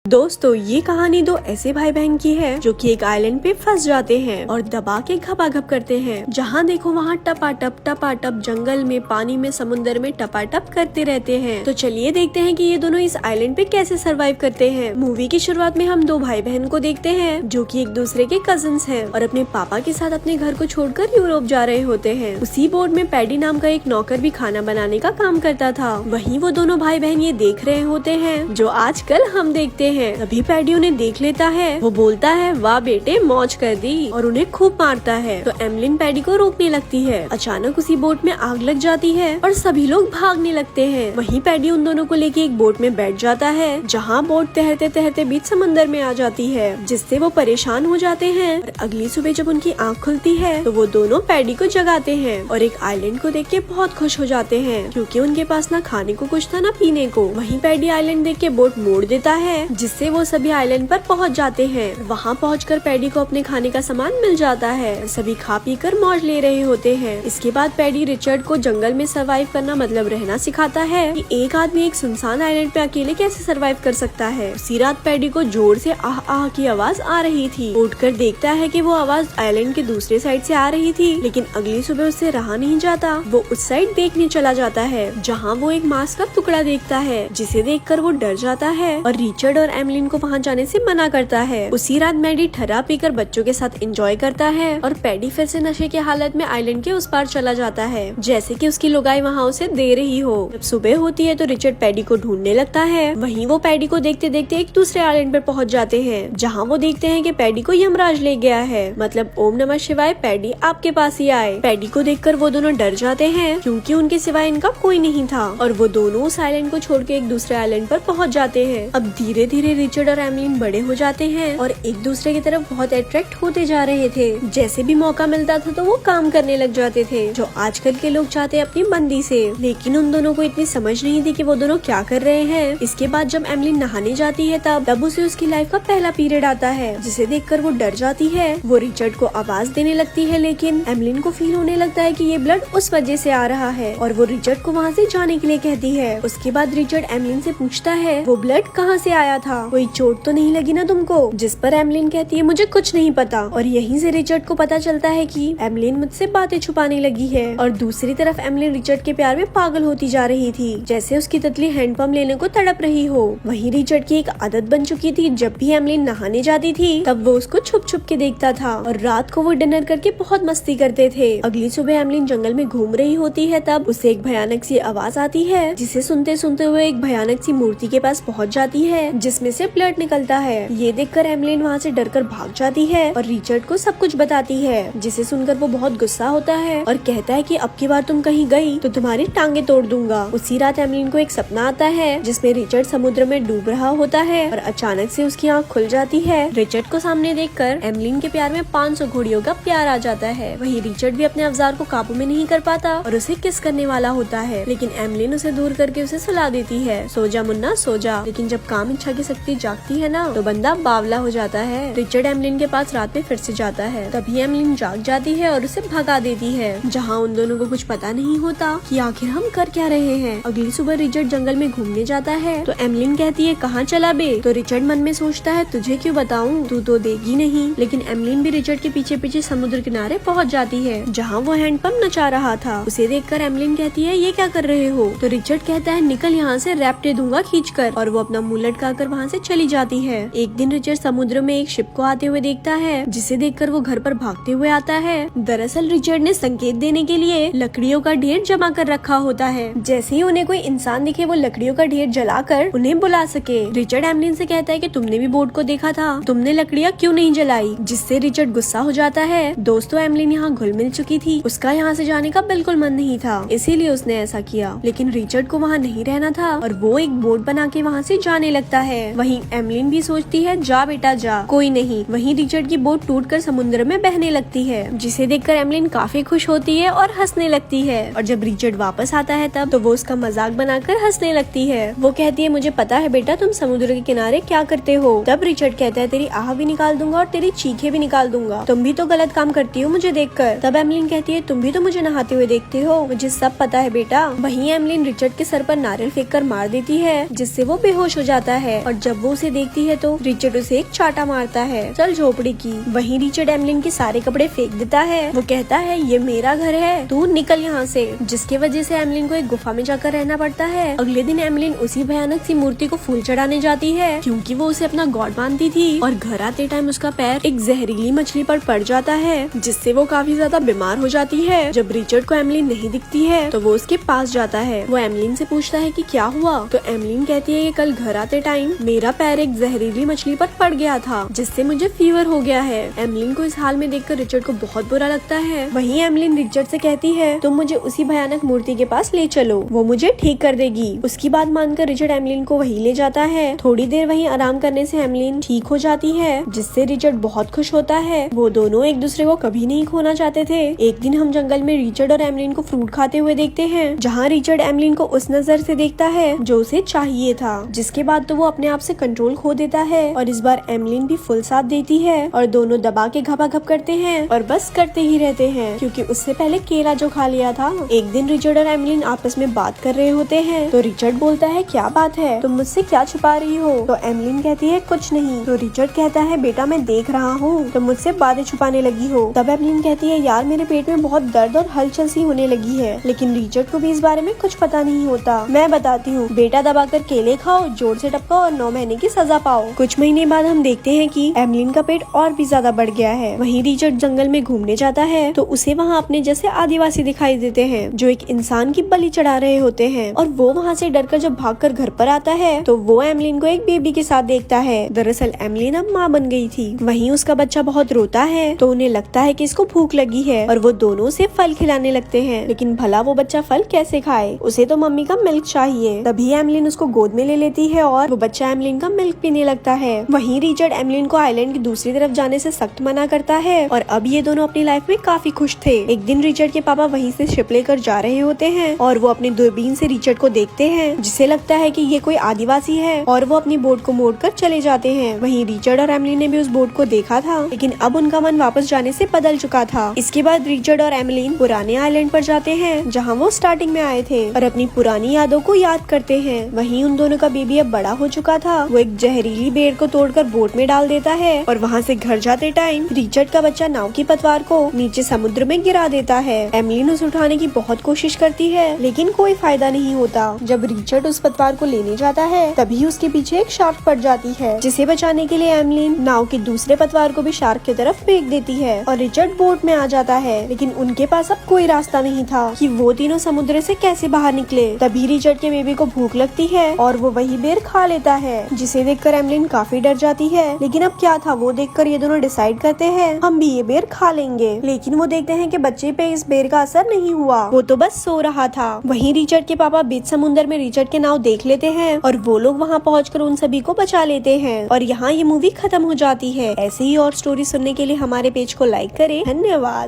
दोस्तों ये कहानी दो ऐसे भाई बहन की है जो कि एक आइलैंड पे फंस जाते हैं और दबा के घपाघप करते हैं। जहाँ देखो वहाँ टपाटप जंगल में, पानी में, समुद्र में टपाटप करते रहते हैं। तो चलिए देखते हैं कि ये दोनों इस आइलैंड पे कैसे सरवाइव करते हैं। मूवी की शुरुआत में हम दो भाई बहन को देखते हैं जो कि एक दूसरे के कजिन्स हैं और अपने पापा के साथ अपने घर को छोड़कर यूरोप जा रहे होते हैं। उसी बोट में पैडी नाम का एक नौकर भी खाना बनाने का काम करता था। वहीं वो दोनों भाई बहन ये देख रहे होते हैं जो आजकल हम देखते हैं। तभी पैडी उन्हें देख लेता है। वो बोलता है, वाह बेटे मौज कर दी, और उन्हें खूब मारता है। तो एमलिन पैडी को रोकने लगती है। अचानक उसी बोट में आग लग जाती है और सभी लोग भागने लगते हैं। वहीं पैडी उन दोनों को लेके एक बोट में बैठ जाता है जहाँ बोट तैरते तैरते बीच समंदर में आ जाती है, जिससे वो परेशान हो जाते हैं। और अगली सुबह जब उनकी आँख खुलती है तो वो दोनों पैडी को जगाते हैं और एक आइलैंड को देख के बहुत खुश हो जाते हैं क्योंकि उनके पास ना खाने को कुछ था ना पीने को। वहीं पैडी आइलैंड देख के बोट मोड़ देता है जिससे वो सभी आइलैंड पर पहुंच जाते हैं। वहां पहुंचकर पैडी को अपने खाने का सामान मिल जाता है। सभी खा पी कर मौज ले रहे होते हैं। इसके बाद पैडी रिचर्ड को जंगल में सरवाइव करना मतलब रहना सिखाता है कि एक आदमी एक सुनसान आइलैंड पे अकेले कैसे सरवाइव कर सकता है। उसी रात पैडी को जोर से आह आह की आवाज आ रही थी। उठकर देखता है कि वो आवाज आइलैंड के दूसरे साइड से आ रही थी, लेकिन अगली सुबह उससे रहा नहीं जाता। वो उस साइड देखने चला जाता है जहाँ वो एक मांस का टुकड़ा देखता है, जिसे देखकर वो डर जाता है और रिचर्ड और एमलिन को वहाँ जाने से मना करता है। उसी रात मैडी ठहरा पीकर बच्चों के साथ एंजॉय करता है और पैडी फिर से नशे के हालत में आइलैंड के उस पार चला जाता है, जैसे कि उसकी लुगाई वहाँ उसे दे रही हो। जब सुबह होती है तो रिचर्ड पैडी को ढूंढने लगता है। वहीं वो पैडी को देखते देखते एक दूसरे आइलैंड पर पहुँच जाते हैं जहाँ वो देखते हैं कि पैडी को यमराज ले गया है। मतलब ओम नमः शिवाय, पैडी आपके पास ही आए। पैडी को देखकर वो दोनों डर जाते हैं क्योंकि उनके सिवाय इनका कोई नहीं था और वो दोनों उस आइलैंड को छोड़ के एक दूसरे आइलैंड पर पहुँच जाते हैं। अब धीरे धीरे रिचर्ड और एमलिन बड़े हो जाते हैं और एक दूसरे की तरफ बहुत अट्रैक्ट होते जा रहे थे। जैसे भी मौका मिलता था तो वो काम करने लग जाते थे, जो आजकल के लोग चाहते अपनी बंदी से। लेकिन उन दोनों को इतनी समझ नहीं थी कि वो दोनों क्या कर रहे हैं। इसके बाद जब एमलिन नहाने जाती है तब उसे उसकी लाइफ का पहला पीरियड आता है, जिसे देखकर वो डर जाती है। वो रिचर्ड को आवाज देने लगती है, लेकिन एमलिन को फील होने लगता है कि ये ब्लड उस वजह से आ रहा है और वो रिचर्ड को वहाँ से जाने के लिए कहती है। उसके बाद रिचर्ड एमलिन से पूछता है, वो ब्लड कहाँ से आया था, कोई चोट तो नहीं लगी ना तुमको? जिस पर एमलिन कहती है, मुझे कुछ नहीं पता। और यहीं से रिचर्ड को पता चलता है कि एमलिन मुझसे बातें छुपाने लगी है। और दूसरी तरफ एमलिन रिचर्ड के प्यार में पागल होती जा रही थी, जैसे उसकी तितली हैंडपंप लेने को तड़प रही हो। वहीं रिचर्ड की एक आदत बन चुकी थी, जब भी एमलिन नहाने जाती थी तब वो उसको छुप छुप के देखता था और रात को वो डिनर करके बहुत मस्ती करते थे। अगली सुबह एमलिन जंगल में घूम रही होती है, तब उसे एक भयानक सी आवाज आती है, जिसे सुनते सुनते हुए एक भयानक सी मूर्ति के पास पहुँच जाती है जिसमे से ब्लड निकलता है। ये देखकर एमलिन वहाँ से डरकर भाग जाती है और रिचर्ड को सब कुछ बताती है, जिसे सुनकर वो बहुत गुस्सा होता है और कहता है कि अब की बार तुम कहीं गई तो तुम्हारी टांगे तोड़ दूंगा। उसी रात एमलिन को एक सपना आता है जिसमें रिचर्ड समुद्र में डूब रहा होता है और अचानक से उसकी आँख खुल जाती है। रिचर्ड को सामने देखकर एमलिन के प्यार में 500 घोड़ियों का प्यार आ जाता है। वहीं रिचर्ड भी अपने अवजार को काबू में नहीं कर पाता और उसे किस करने वाला होता है, लेकिन एमलिन उसे दूर करके उसे सुला देती है। सो जा मुन्ना सो जा। लेकिन जब काम इच्छा की शक्ति जागती है ना तो बंदा बावला हो जाता है। रिचर्ड एमलिन के पास रात में फिर से जाता है, तभी एमलिन जाग जाती है और उसे भगा देती है, जहाँ उन दोनों को कुछ पता नहीं होता कि आखिर हम कर क्या रहे हैं। अगली सुबह रिचर्ड जंगल में घूमने जाता है तो एमलिन कहती है, कहाँ चला बे? तो रिचर्ड मन में सोचता है, तुझे क्यों बताऊं, तू तो देगी नहीं। लेकिन एमलिन भी रिचर्ड के पीछे पीछे समुद्र किनारे पहुँच जाती है जहाँ वो हैंडपंप नचा रहा था। उसे देखकर एमलिन कहती है, ये क्या कर रहे हो? तो रिचर्ड कहता है, निकल यहाँ से, रैप्टे दूंगा खींच कर। और वो अपना मुंह लटकाकर वहाँ से चली जाती है। एक दिन रिचर्ड समुद्र में एक शिप को आते हुए देखता है, जिसे देखकर वो घर पर भागते हुए आता है। दरअसल रिचर्ड ने संकेत देने के लिए लकड़ियों का ढेर जमा कर रखा होता है, जैसे ही उन्हें कोई इंसान दिखे वो लकड़ियों का ढेर जलाकर उन्हें बुला सके। रिचर्ड एमलिन से कहता है कि तुमने भी बोट को देखा था, तुमने लकड़ियाँ क्यों नहीं जलाई? जिससे रिचर्ड गुस्सा हो जाता है। दोस्तों एमलिन यहाँ घुल मिल चुकी थी, उसका यहाँ से जाने का बिल्कुल मन नहीं था, इसीलिए उसने ऐसा किया। लेकिन रिचर्ड को वहाँ नहीं रहना था और वो एक बोट बना के वहाँ से जाने लगता है। वहीं एमलिन भी सोचती है, जा बेटा जा, कोई नहीं। वहीं रिचर्ड की बोट टूटकर समुद्र में बहने लगती है, जिसे देखकर एमलिन काफी खुश होती है और हंसने लगती है। और जब रिचर्ड वापस आता है तब तो वो उसका मजाक बनाकर हंसने लगती है। वो कहती है, मुझे पता है बेटा तुम समुद्र के किनारे क्या करते हो। तब रिचर्ड कहता है, तेरी आह भी निकाल दूंगा और तेरी चीखें भी निकाल दूंगा, तुम भी तो गलत काम करती हो मुझे देखकर। तब एमलिन कहती है, तुम भी तो मुझे नहाते हुए देखते हो, मुझे सब पता है बेटा। वहीं एमलिन रिचर्ड के सर पर नारियल फेंक कर मार देती है, जिससे वो बेहोश हो जाता है। और जब वो उसे देखती है तो रिचर्ड उसे एक चाटा मारता है, चल झोपड़ी की। वहीं रिचर्ड एमलिन के सारे कपड़े फेंक देता है। वो कहता है ये मेरा घर है, तू निकल यहाँ से, जिसकी वजह से एमलिन को एक गुफा में जाकर रहना पड़ता है। अगले दिन एमलिन उसी भयानक सी मूर्ति को फूल चढ़ाने जाती है क्योंकि वो उसे अपना गॉड मानती थी। और घर आते टाइम उसका पैर एक जहरीली मछली पर पड़ जाता है, जिससे वो काफी ज्यादा बीमार हो जाती है। जब रिचर्ड को एमलिन नहीं दिखती है तो वो उसके पास जाता है। वो एमलिन से पूछता है कि क्या हुआ, तो एमलिन कहती है कि कल घर आते टाइम मेरा पैर एक जहरीली मछली पर पड़ गया था, जिससे मुझे फीवर हो गया है। एमलिन को इस हाल में देखकर रिचर्ड को बहुत बुरा लगता है। वहीं एमलिन रिचर्ड से कहती है तुम मुझे उसी भयानक मूर्ति के पास ले चलो, वो मुझे ठीक कर देगी। उसकी बात मानकर रिचर्ड एमलिन को वहीं ले जाता है। थोड़ी देर वहीं आराम करने से एमलिन ठीक हो जाती है, जिससे रिचर्ड बहुत खुश होता है। वो दोनों एक दूसरे को कभी नहीं खोना चाहते थे। एक दिन हम जंगल में रिचर्ड और एमलिन को फ्रूट खाते हुए देखते हैं, जहाँ रिचर्ड एमलिन को उस नजर से देखता है जो उसे चाहिए था, जिसके बाद तो वो अपने आप से कंट्रोल खो देता है। और इस बार एमलिन भी फुल साथ देती है और दोनों दबा के घपाघप करते हैं और बस करते ही रहते हैं, क्योंकि उससे पहले केला जो खा लिया था। एक दिन रिचर्ड और एमलिन आपस में बात कर रहे होते हैं तो रिचर्ड बोलता है क्या बात है, तुम मुझसे क्या छुपा रही हो। तो एमलिन कहती है कुछ नहीं। तो रिचर्ड कहता है बेटा मैं देख रहा हूँ तुम मुझसे बातें छुपाने लगी हो। तब एमलिन कहती है यार मेरे पेट में बहुत दर्द और हलचल सी होने लगी है, लेकिन रिचर्ड को भी इस बारे में कुछ पता नहीं होता। मैं बताती हूँ, बेटा दबाकर केले खाओ, जोर से टपकाओ और 9 महीने की सजा पाओ। कुछ महीने बाद हम देखते हैं कि एमलिन का पेट और भी ज्यादा बढ़ गया है। वहीं रिचर्ड जंगल में घूमने जाता है तो उसे वहाँ अपने जैसे आदिवासी दिखाई देते हैं जो एक इंसान की बलि चढ़ा रहे होते हैं। और वो वहाँ से डरकर जब भागकर घर पर आता है तो वो एमलिन को एक बेबी के साथ देखता है। दरअसल एमलिन अब माँ बन गई थी। वहीं उसका बच्चा बहुत रोता है तो उन्हें लगता है कि इसको भूख लगी है और वो दोनों उसे फल खिलाने लगते हैं। लेकिन भला वो बच्चा फल कैसे खाए, उसे तो मम्मी का मिल्क चाहिए। तभी एमलिन उसको गोद में ले लेती है और वो बच्चा एमलिन का मिल्क पीने लगता है। वहीं रिचर्ड एमलिन को आइलैंड की दूसरी तरफ जाने से सख्त मना करता है और अब ये दोनों अपनी लाइफ में काफी खुश थे। एक दिन रिचर्ड के पापा वहीं से शिप लेकर जा रहे होते हैं और वो अपनी दूरबीन से रिचर्ड को देखते हैं, जिसे लगता है कि ये कोई आदिवासी है, और वो अपनी बोट को मोड़कर चले जाते हैं। वहीं रिचर्ड और एमलिन ने भी उस बोट को देखा था, लेकिन अब उनका मन वापस जाने से बदल चुका था। इसके बाद रिचर्ड और एमलिन पुराने आइलैंड पर जाते हैं जहाँ वो स्टार्टिंग में आए थे और अपनी पुरानी यादों को याद करते हैं। वहीं उन दोनों का बेबी अब बड़ा हो चुका था। वो एक जहरीली बेर को तोड़कर बोट में डाल देता है और वहाँ से घर जाते टाइम रिचर्ड का बच्चा नाव की पतवार को नीचे समुद्र में गिरा देता है। एमलिन उसे उठाने की बहुत कोशिश करती है, लेकिन कोई फायदा नहीं होता। जब रिचर्ड उस पतवार को लेने जाता है तभी उसके पीछे एक शार्क पड़ जाती है, जिसे बचाने के लिए एमलिन नाव के दूसरे पतवार को भी शार्क की तरफ फेंक देती है और रिचर्ड बोट में आ जाता है। लेकिन उनके पास अब कोई रास्ता नहीं था कि वो तीनों समुद्र से कैसे बाहर निकले। तभी रिचर्ड के बेबी को भूख लगती है और वो वही बेर खा लेता है, जिसे देखकर एमलिन काफी डर जाती है। लेकिन अब क्या था, वो देखकर ये दोनों डिसाइड करते हैं हम भी ये बेर खा लेंगे। लेकिन वो देखते हैं कि बच्चे पे इस बेर का असर नहीं हुआ, वो तो बस सो रहा था। वहीं रिचर्ड के पापा बीच समुद्र में रिचर्ड के नाव देख लेते हैं और वो लोग वहाँ पहुँचकर उन सभी को बचा लेते हैं। और यहाँ ये मूवी खत्म हो जाती है। ऐसे ही और स्टोरी सुनने के लिए हमारे पेज को लाइक करें। धन्यवाद।